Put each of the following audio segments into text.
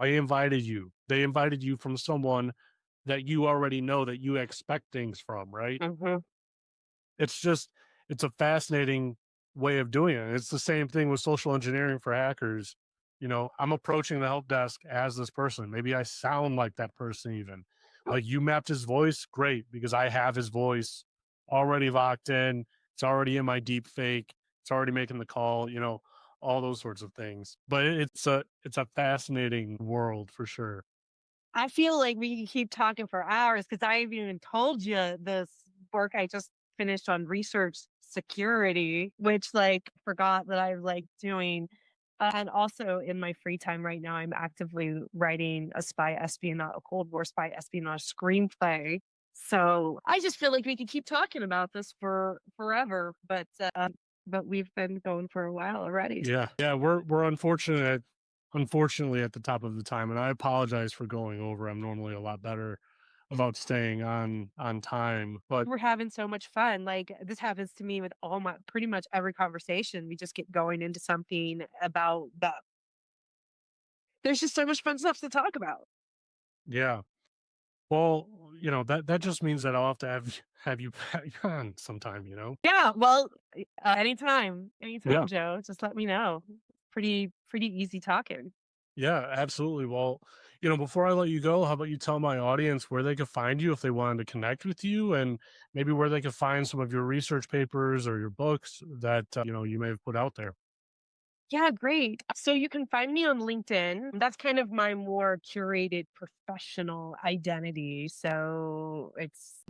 I invited you. They invited you from someone that you already know that you expect things from, right? Mhm. It's just it's a fascinating way of doing it. It's the same thing with social engineering for hackers. I'm approaching the help desk as this person. Maybe I sound like that person even. Like you mapped his voice, great, because I have his voice already locked in. It's already in my deep fake. It's already making the call, all those sorts of things. But it's a fascinating world for sure. I feel like we can keep talking for hours because I haven't even told you this work I just finished on research security, which forgot that I like doing. And also in my free time right now, I'm actively writing a spy espionage, a Cold War spy espionage screenplay. So I just feel like we could keep talking about this for forever, but we've been going for a while already. Yeah, yeah, we're unfortunately at the top of the time, and I apologize for going over. I'm normally a lot better about staying on time, but We're having so much fun. Like this happens to me with all my pretty much every conversation. We just get going into something about the there's just so much fun stuff to talk about. yeah. Well, that just means that I'll have to have you back on sometime. Yeah, well, anytime, anytime, Yeah. Joe. Just let me know. Pretty easy talking. Yeah, absolutely. Well, before I let you go, how about you tell my audience where they could find you if they wanted to connect with you and maybe where they could find some of your research papers or your books that, you may have put out there. Yeah, great. So you can find me on LinkedIn. That's kind of my more curated professional identity. So it's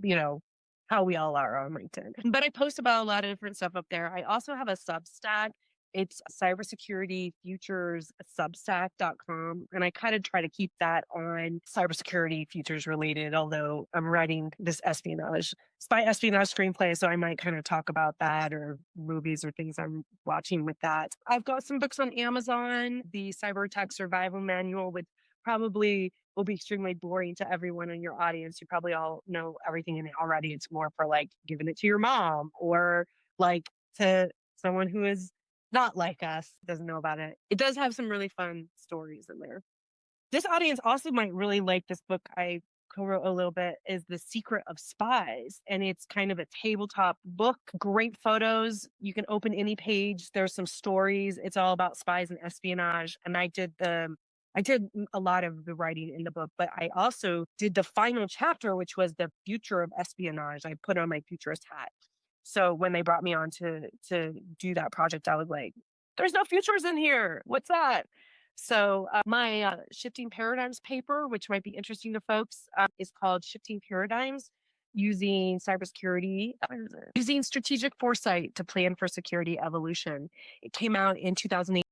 how we all are on LinkedIn. But I post about a lot of different stuff up there. I also have a Substack. It's cybersecurity futures substack.com. And I kind of try to keep that on cybersecurity futures related, although I'm writing this spy espionage screenplay. So I might kind of talk about that or movies or things I'm watching with that. I've got some books on Amazon, the Cyber Attack Survival Manual, which probably will be extremely boring to everyone in your audience. You probably all know everything in it already. It's more for like giving it to your mom or like to someone who is not like us, doesn't know about it. It does have some really fun stories in there. This audience also might really like this book I co-wrote a little bit is The Secret of Spies. And it's kind of a tabletop book, great photos. You can open any page. There's some stories. It's all about spies and espionage. And I did a lot of the writing in the book, but I also did the final chapter, which was the future of espionage. I put on my futurist hat. So when they brought me on to do that project, I was like, "There's no futures in here. What's that?" So my shifting paradigms paper, which might be interesting to folks, is called "Shifting Paradigms: Using Cybersecurity, using Strategic Foresight to Plan for Security Evolution." It came out in 2008.